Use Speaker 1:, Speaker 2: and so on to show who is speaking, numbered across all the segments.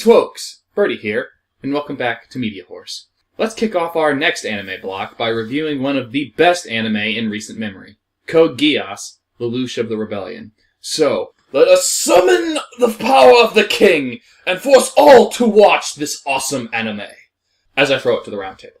Speaker 1: Greetings, folks! Birdie here, and welcome back to MediaWhorz. Let's kick off our next anime block by reviewing one of the best anime in recent memory, Code Geass, Lelouch of the Rebellion. So, let us summon the power of the king, and force all to watch this awesome anime. As I throw it to the roundtable.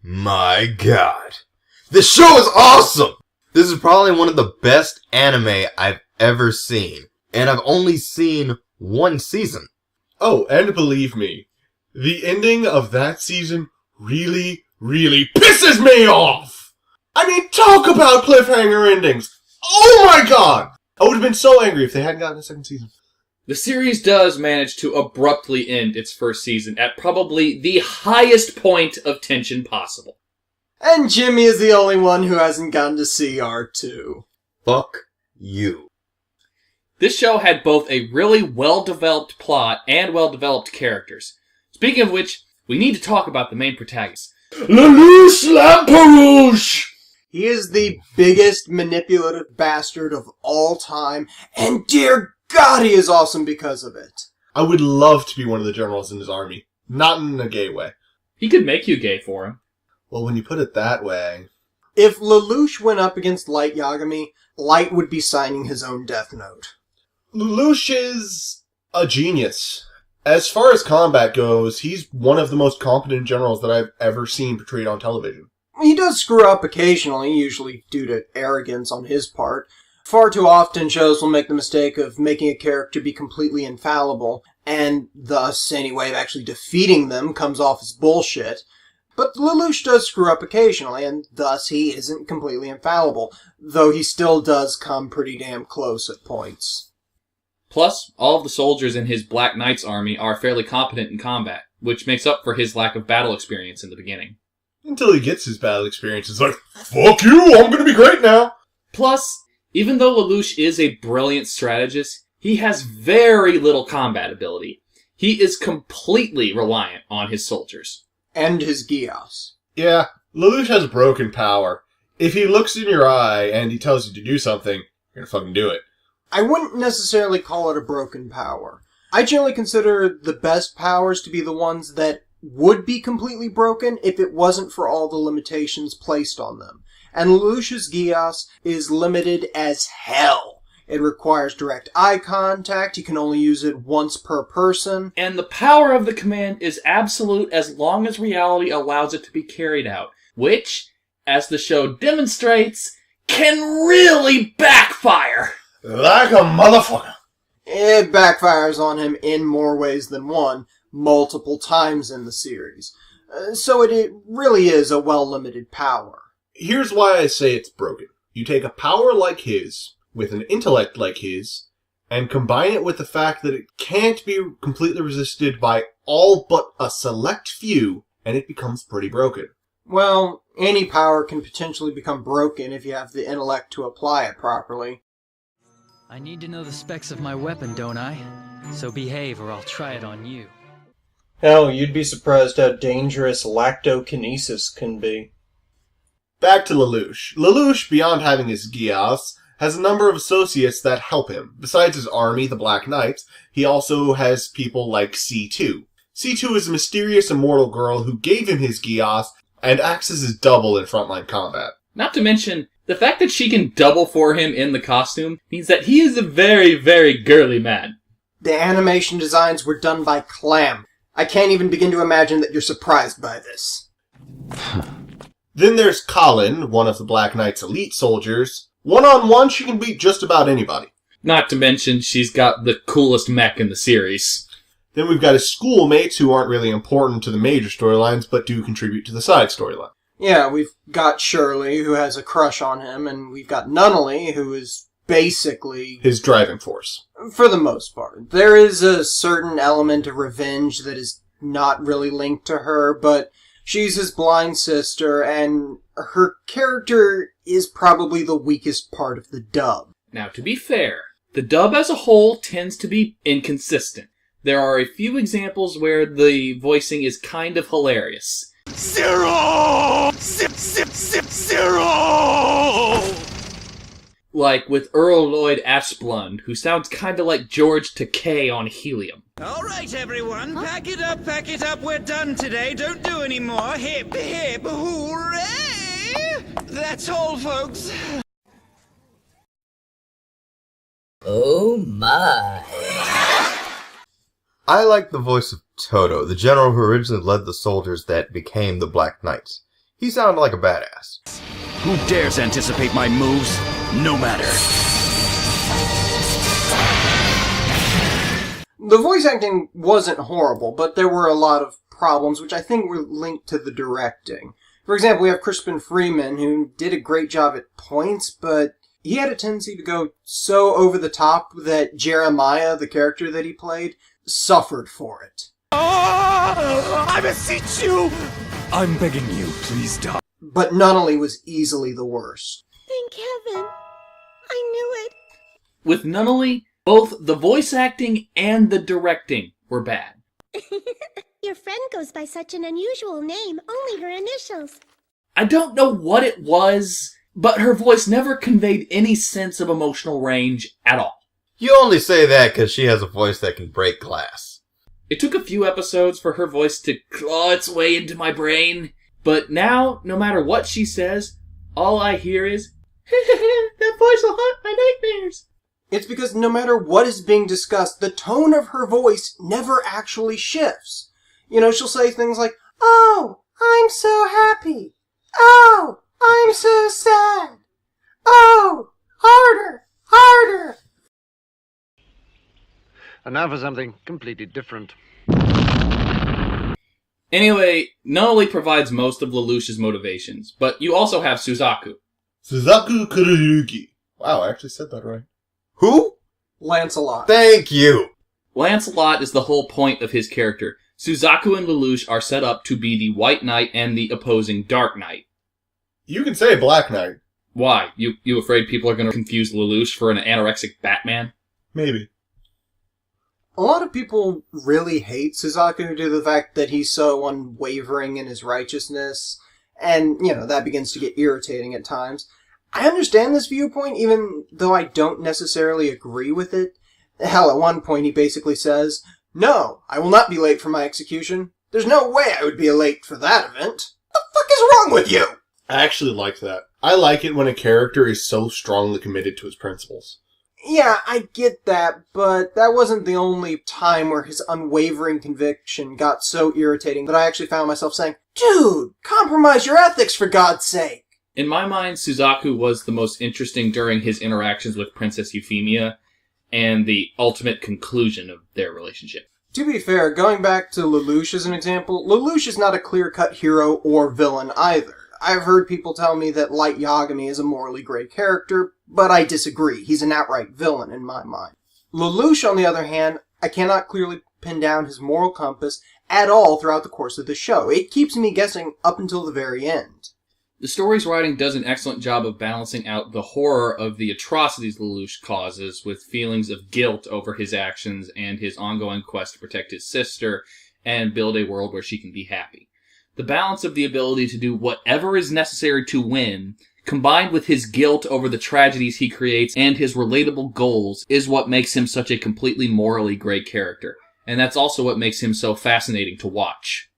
Speaker 2: My god. This show is awesome! This is probably one of the best anime I've ever seen. And I've only seen one season.
Speaker 3: Oh, and believe me, the ending of that season really, really pisses me off! I mean, talk about cliffhanger endings! Oh my god! I would have been so angry if they hadn't gotten a second season.
Speaker 1: The series does manage to abruptly end its first season at probably the highest point of tension possible.
Speaker 4: And Jimmy is the only one who hasn't gotten to see R2.
Speaker 2: Fuck you.
Speaker 1: This show had both a really well-developed plot and well-developed characters. Speaking of which, we need to talk about the main protagonist. Lelouch Lamperouche!
Speaker 4: He is the biggest manipulative bastard of all time, and dear God, he is awesome because of it.
Speaker 3: I would love to be one of the generals in his army. Not in a gay way.
Speaker 1: He could make you gay for him.
Speaker 3: Well, when you put it that way...
Speaker 4: If Lelouch went up against Light Yagami, Light would be signing his own death note.
Speaker 3: Lelouch is a genius. As far as combat goes, he's one of the most competent generals that I've ever seen portrayed on television.
Speaker 4: He does screw up occasionally, usually due to arrogance on his part. Far too often, shows will make the mistake of making a character be completely infallible, and thus any way of actually defeating them comes off as bullshit. But Lelouch does screw up occasionally, and thus he isn't completely infallible, though he still does come pretty damn close at points.
Speaker 1: Plus, all of the soldiers in his Black Knight's army are fairly competent in combat, which makes up for his lack of battle experience in the beginning.
Speaker 3: Until he gets his battle experience, it's like, fuck you, I'm gonna be great now!
Speaker 1: Plus, even though Lelouch is a brilliant strategist, he has very little combat ability. He is completely reliant on his soldiers.
Speaker 4: And his Geass.
Speaker 3: Yeah, Lelouch has broken power. If he looks in your eye and he tells you to do something, you're gonna fucking do it.
Speaker 4: I wouldn't necessarily call it a broken power. I generally consider the best powers to be the ones that would be completely broken if it wasn't for all the limitations placed on them. And Lelouch's Geass is limited as hell. It requires direct eye contact, you can only use it once per person.
Speaker 1: And the power of the command is absolute as long as reality allows it to be carried out, which, as the show demonstrates, can really backfire!
Speaker 3: Like a motherfucker!
Speaker 4: It backfires on him in more ways than one, multiple times in the series. So it really is a well-limited power.
Speaker 3: Here's why I say it's broken. You take a power like his, with an intellect like his, and combine it with the fact that it can't be completely resisted by all but a select few, and it becomes pretty broken.
Speaker 4: Well, any power can potentially become broken if you have the intellect to apply it properly.
Speaker 5: I need to know the specs of my weapon, don't I? So behave or I'll try it on you.
Speaker 4: Hell, you'd be surprised how dangerous lactokinesis can be.
Speaker 3: Back to Lelouch. Lelouch, beyond having his Geass, has a number of associates that help him. Besides his army, the Black Knights, he also has people like C2. C2 is a mysterious immortal girl who gave him his Geass and acts as his double in frontline combat.
Speaker 1: Not to mention, the fact that she can double for him in the costume means that he is a very, very girly man.
Speaker 4: The animation designs were done by Clam. I can't even begin to imagine that you're surprised by this.
Speaker 3: Then there's Colin, one of the Black Knight's elite soldiers. One-on-one, she can beat just about anybody.
Speaker 1: Not to mention, she's got the coolest mech in the series.
Speaker 3: Then we've got his schoolmates, who aren't really important to the major storylines, but do contribute to the side storyline.
Speaker 4: Yeah, we've got Shirley, who has a crush on him, and we've got Nunnally, who is basically
Speaker 3: his driving force.
Speaker 4: For the most part. There is a certain element of revenge that is not really linked to her, but she's his blind sister, and her character is probably the weakest part of the dub.
Speaker 1: Now, to be fair, the dub as a whole tends to be inconsistent. There are a few examples where the voicing is kind of hilarious.
Speaker 2: Zero! Zip, zip, zip, zero!
Speaker 1: Like with Earl Lloyd Ashblund, who sounds kinda like George Takei on Helium.
Speaker 6: All right, everyone, pack it up, we're done today. Don't do any more. Hip, hip, hooray! That's all, folks.
Speaker 7: Oh my.
Speaker 2: I like the voice of Toto, the general who originally led the soldiers that became the Black Knights. He sounded like a badass.
Speaker 6: Who dares anticipate my moves? No matter.
Speaker 4: The voice acting wasn't horrible, but there were a lot of problems, which I think were linked to the directing. For example, we have Crispin Freeman, who did a great job at points, but he had a tendency to go so over the top that Jeremiah, the character that he played, suffered for it.
Speaker 6: Oh, I beseech you! I'm begging you, please stop.
Speaker 4: But Nunnally was easily the worst.
Speaker 8: Thank heaven. I knew it.
Speaker 1: With Nunnally, both the voice acting and the directing were bad.
Speaker 8: Your friend goes by such an unusual name, only her initials.
Speaker 1: I don't know what it was, but her voice never conveyed any sense of emotional range at all.
Speaker 2: You only say that because she has a voice that can break glass.
Speaker 1: It took a few episodes for her voice to claw its way into my brain, but now, no matter what she says, all I hear is, that voice will haunt my nightmares.
Speaker 4: It's because no matter what is being discussed, the tone of her voice never actually shifts. You know, she'll say things like, "Oh, I'm so happy. Oh, I'm so sad. Oh, harder, harder."
Speaker 9: And now for something completely different.
Speaker 1: Anyway, Nunnally provides most of Lelouch's motivations, but you also have Suzaku.
Speaker 3: Suzaku Kururugi. Wow, I actually said that right.
Speaker 2: Who?
Speaker 4: Lancelot.
Speaker 2: Thank you!
Speaker 1: Lancelot is the whole point of his character. Suzaku and Lelouch are set up to be the White Knight and the opposing Dark Knight.
Speaker 3: You can say Black Knight.
Speaker 1: Why? You afraid people are going to confuse Lelouch for an anorexic Batman?
Speaker 3: Maybe.
Speaker 4: A lot of people really hate Suzaku due to the fact that he's so unwavering in his righteousness, and, you know, that begins to get irritating at times. I understand this viewpoint, even though I don't necessarily agree with it. Hell, at one point he basically says, "No, I will not be late for my execution. There's no way I would be late for that event. What the fuck is wrong with you?"
Speaker 3: I actually like that. I like it when a character is so strongly committed to his principles.
Speaker 4: Yeah, I get that, but that wasn't the only time where his unwavering conviction got so irritating that I actually found myself saying, "Dude, compromise your ethics for God's sake."
Speaker 1: In my mind, Suzaku was the most interesting during his interactions with Princess Euphemia and the ultimate conclusion of their relationship.
Speaker 4: To be fair, going back to Lelouch as an example, Lelouch is not a clear-cut hero or villain either. I've heard people tell me that Light Yagami is a morally gray character, but I disagree. He's an outright villain in my mind. Lelouch, on the other hand, I cannot clearly pin down his moral compass at all throughout the course of the show. It keeps me guessing up until the very end.
Speaker 1: The story's writing does an excellent job of balancing out the horror of the atrocities Lelouch causes with feelings of guilt over his actions and his ongoing quest to protect his sister and build a world where she can be happy. The balance of the ability to do whatever is necessary to win, combined with his guilt over the tragedies he creates and his relatable goals, is what makes him such a completely morally gray character. And that's also what makes him so fascinating to watch.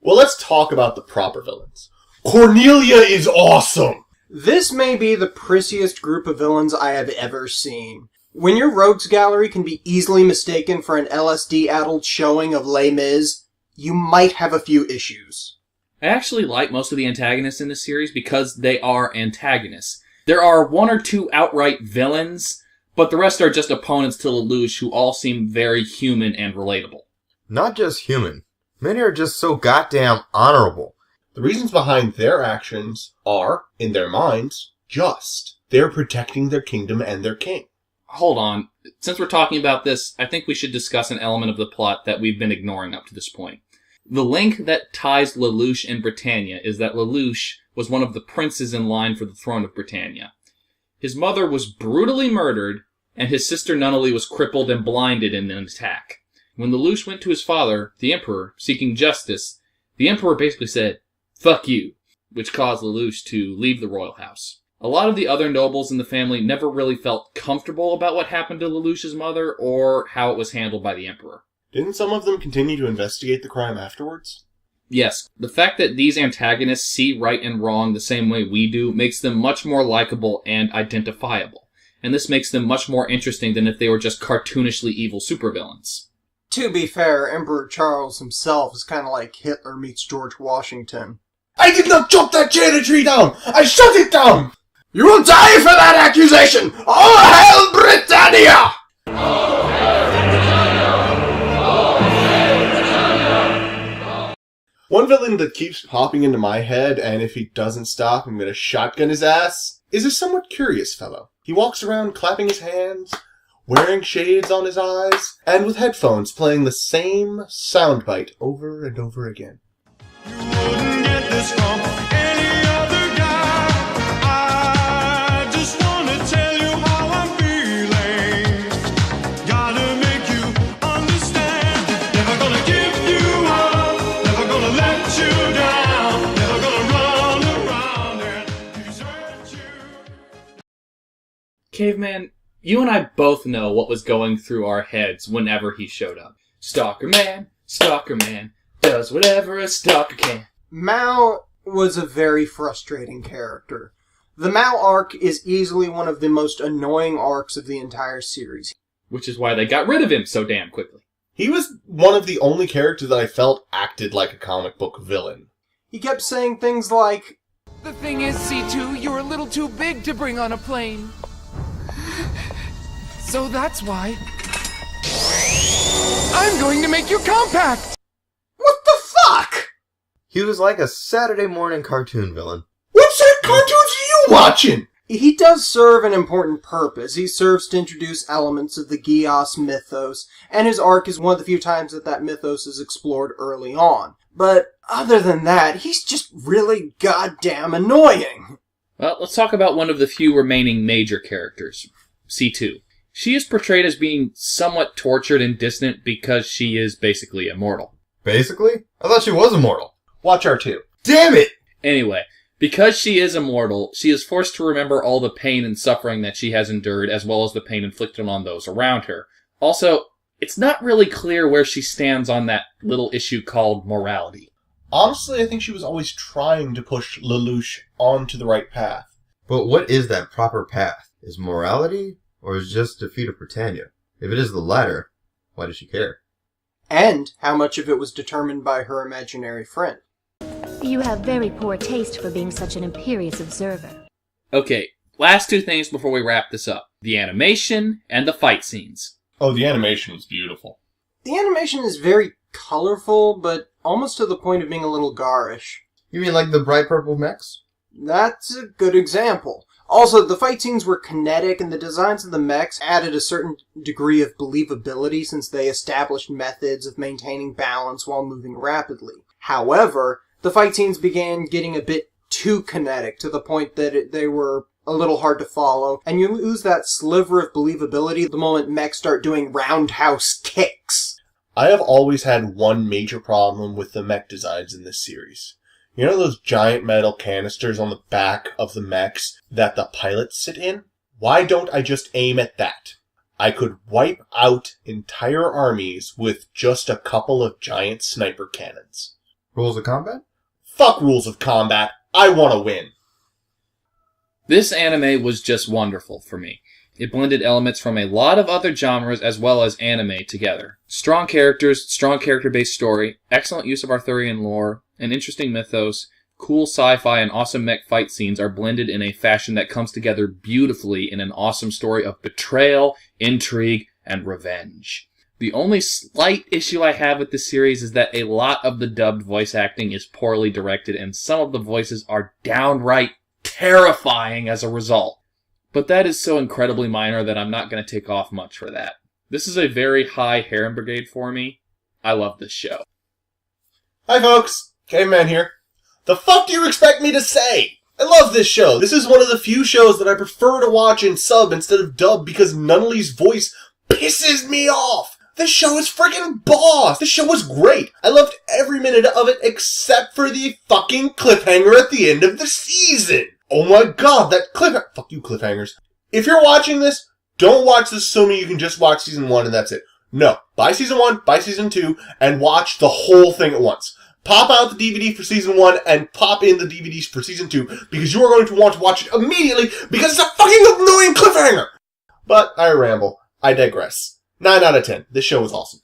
Speaker 3: Well, let's talk about the proper villains. Cornelia is awesome!
Speaker 4: This may be the prissiest group of villains I have ever seen. When your rogues gallery can be easily mistaken for an LSD-addled showing of Les Mis, you might have a few issues.
Speaker 1: I actually like most of the antagonists in this series because they are antagonists. There are one or two outright villains, but the rest are just opponents to Lelouch who all seem very human and relatable.
Speaker 2: Not just human. Many are just so goddamn honorable.
Speaker 3: The reasons behind their actions are, in their minds, just. They're protecting their kingdom and their king.
Speaker 1: Hold on. Since we're talking about this, I think we should discuss an element of the plot that we've been ignoring up to this point. The link that ties Lelouch and Britannia is that Lelouch was one of the princes in line for the throne of Britannia. His mother was brutally murdered, and his sister Nunnally was crippled and blinded in an attack. When Lelouch went to his father, the Emperor, seeking justice, the Emperor basically said, "Fuck you," which caused Lelouch to leave the royal house. A lot of the other nobles in the family never really felt comfortable about what happened to Lelouch's mother or how it was handled by the Emperor.
Speaker 3: Didn't some of them continue to investigate the crime afterwards?
Speaker 1: Yes, the fact that these antagonists see right and wrong the same way we do makes them much more likable and identifiable. And this makes them much more interesting than if they were just cartoonishly evil supervillains.
Speaker 4: To be fair, Emperor Charles himself is kind of like Hitler meets George Washington.
Speaker 3: I did not chop that cherry tree down! I shut it down!
Speaker 4: You will die for that accusation! All hail Britannia!
Speaker 3: One villain that keeps popping into my head, and if he doesn't stop, I'm gonna shotgun his ass, is a somewhat curious fellow. He walks around clapping his hands, wearing shades on his eyes, and with headphones playing the same soundbite over and over again.
Speaker 6: You wouldn't get this from any other guy. I just wanna tell you how I'm feeling. Gotta make you understand. Never gonna give you up. Never gonna let you down. Never gonna run around and desert you.
Speaker 1: Caveman, you and I both know what was going through our heads whenever he showed up. Stalker man, does whatever a stalker can.
Speaker 4: Mao was a very frustrating character. The Mao arc is easily one of the most annoying arcs of the entire series.
Speaker 1: Which is why they got rid of him so damn quickly.
Speaker 3: He was one of the only characters that I felt acted like a comic book villain.
Speaker 4: He kept saying things like,
Speaker 10: "The thing is, C2, you're a little too big to bring on a plane. So that's why I'm going to make you compact!"
Speaker 4: What the fuck?
Speaker 2: He was like a Saturday morning cartoon villain.
Speaker 3: What sort of cartoons are you watching?
Speaker 4: He does serve an important purpose. He serves to introduce elements of the Geass mythos, and his arc is one of the few times that mythos is explored early on. But other than that, he's just really goddamn annoying.
Speaker 1: Well, let's talk about one of the few remaining major characters, C2. She is portrayed as being somewhat tortured and distant because she is basically immortal.
Speaker 2: Basically? I thought she was immortal.
Speaker 3: Watch R2.
Speaker 2: Damn it!
Speaker 1: Anyway, because she is immortal, she is forced to remember all the pain and suffering that she has endured, as well as the pain inflicted on those around her. Also, it's not really clear where she stands on that little issue called morality.
Speaker 3: Honestly, I think she was always trying to push Lelouch onto the right path.
Speaker 2: But what is that proper path? Is morality, or is just defeat of Britannia? If it is the latter, why does she care?
Speaker 4: And how much of it was determined by her imaginary friend.
Speaker 11: You have very poor taste for being such an imperious observer.
Speaker 1: Okay, last two things before we wrap this up. The animation and the fight scenes.
Speaker 3: Oh, the animation was beautiful.
Speaker 4: The animation is very colorful, but almost to the point of being a little garish.
Speaker 2: You mean like the bright purple mechs?
Speaker 4: That's a good example. Also, the fight scenes were kinetic, and the designs of the mechs added a certain degree of believability since they established methods of maintaining balance while moving rapidly. However, the fight scenes began getting a bit too kinetic to the point that they were a little hard to follow, and you lose that sliver of believability the moment mechs start doing roundhouse kicks.
Speaker 3: I have always had one major problem with the mech designs in this series. You know those giant metal canisters on the back of the mechs that the pilots sit in? Why don't I just aim at that? I could wipe out entire armies with just a couple of giant sniper cannons.
Speaker 2: Rules of combat?
Speaker 3: Fuck rules of combat. I want to win.
Speaker 1: This anime was just wonderful for me. It blended elements from a lot of other genres as well as anime together. Strong characters, strong character-based story, excellent use of Arthurian lore, an interesting mythos, cool sci-fi, and awesome mech fight scenes are blended in a fashion that comes together beautifully in an awesome story of betrayal, intrigue, and revenge. The only slight issue I have with this series is that a lot of the dubbed voice acting is poorly directed, and some of the voices are downright terrifying as a result. But that is so incredibly minor that I'm not going to take off much for that. This is a very high Harem Brigade for me. I love this show.
Speaker 3: Hi folks, Caveman here. The fuck do you expect me to say? I love this show. This is one of the few shows that I prefer to watch in sub instead of dub because Nunnally's voice pisses me off. This show is freaking boss. This show was great. I loved every minute of it except for the fucking cliffhanger at the end of the season. Oh my god, that cliffhanger. Fuck you, cliffhangers. If you're watching this, don't watch this assuming you can just watch season 1 and that's it. No. Buy season 1, buy season 2, and watch the whole thing at once. Pop out the DVD for season 1 and pop in the DVDs for season 2 because you are going to want to watch it immediately because it's a fucking annoying cliffhanger! But I ramble. I digress. 9 out of 10. This show is awesome.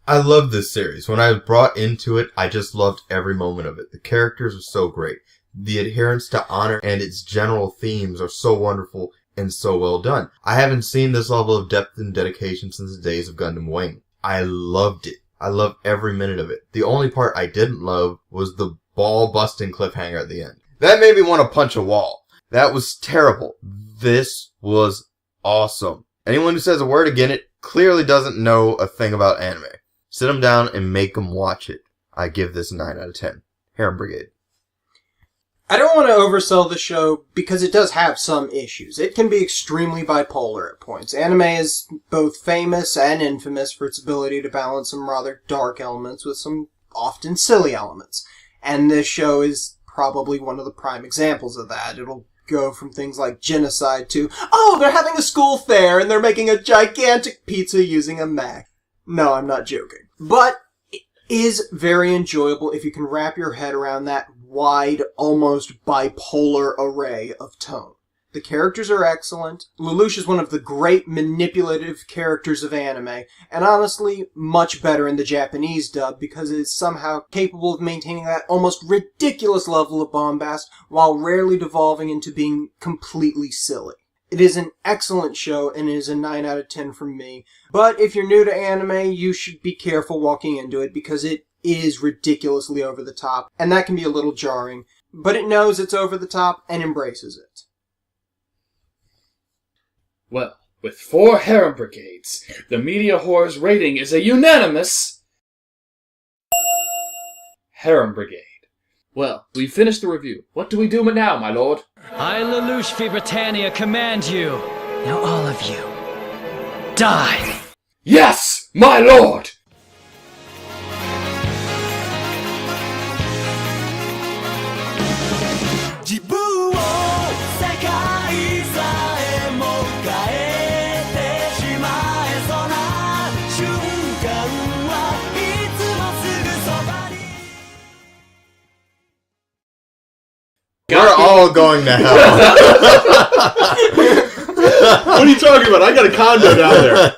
Speaker 2: I love this series. When I was brought into it, I just loved every moment of it. The characters are so great. The adherence to honor and its general themes are so wonderful and so well done. I haven't seen this level of depth and dedication since the days of Gundam Wing. I loved it. I loved every minute of it. The only part I didn't love was the ball-busting cliffhanger at the end. That made me want to punch a wall. That was terrible. This was awesome. Anyone who says a word against it clearly doesn't know a thing about anime. Sit them down and make them watch it. I give this 9 out of 10. Harem Brigade.
Speaker 4: I don't want to oversell the show because it does have some issues. It can be extremely bipolar at points. Anime is both famous and infamous for its ability to balance some rather dark elements with some often silly elements. And this show is probably one of the prime examples of that. It'll go from things like genocide to, oh, they're having a school fair and they're making a gigantic pizza using a Mac. No, I'm not joking. But it is very enjoyable if you can wrap your head around that wide, almost bipolar array of tone. The characters are excellent. Lelouch is one of the great manipulative characters of anime, and honestly, much better in the Japanese dub because it is somehow capable of maintaining that almost ridiculous level of bombast while rarely devolving into being completely silly. It is an excellent show and it is a 9 out of 10 from me, but if you're new to anime, you should be careful walking into it because it is ridiculously over the top, and that can be a little jarring, but it knows it's over the top and embraces it.
Speaker 1: Well, with 4 harem brigades, the MediaWhorz rating is a unanimous harem brigade. Well, we've finished the review. What do we do now, my lord?
Speaker 5: I, Lelouch V. Britannia, command you. Now all of you, die!
Speaker 1: Yes, my lord!
Speaker 2: We're all going to hell.
Speaker 3: What are you talking about? I got a condo down there.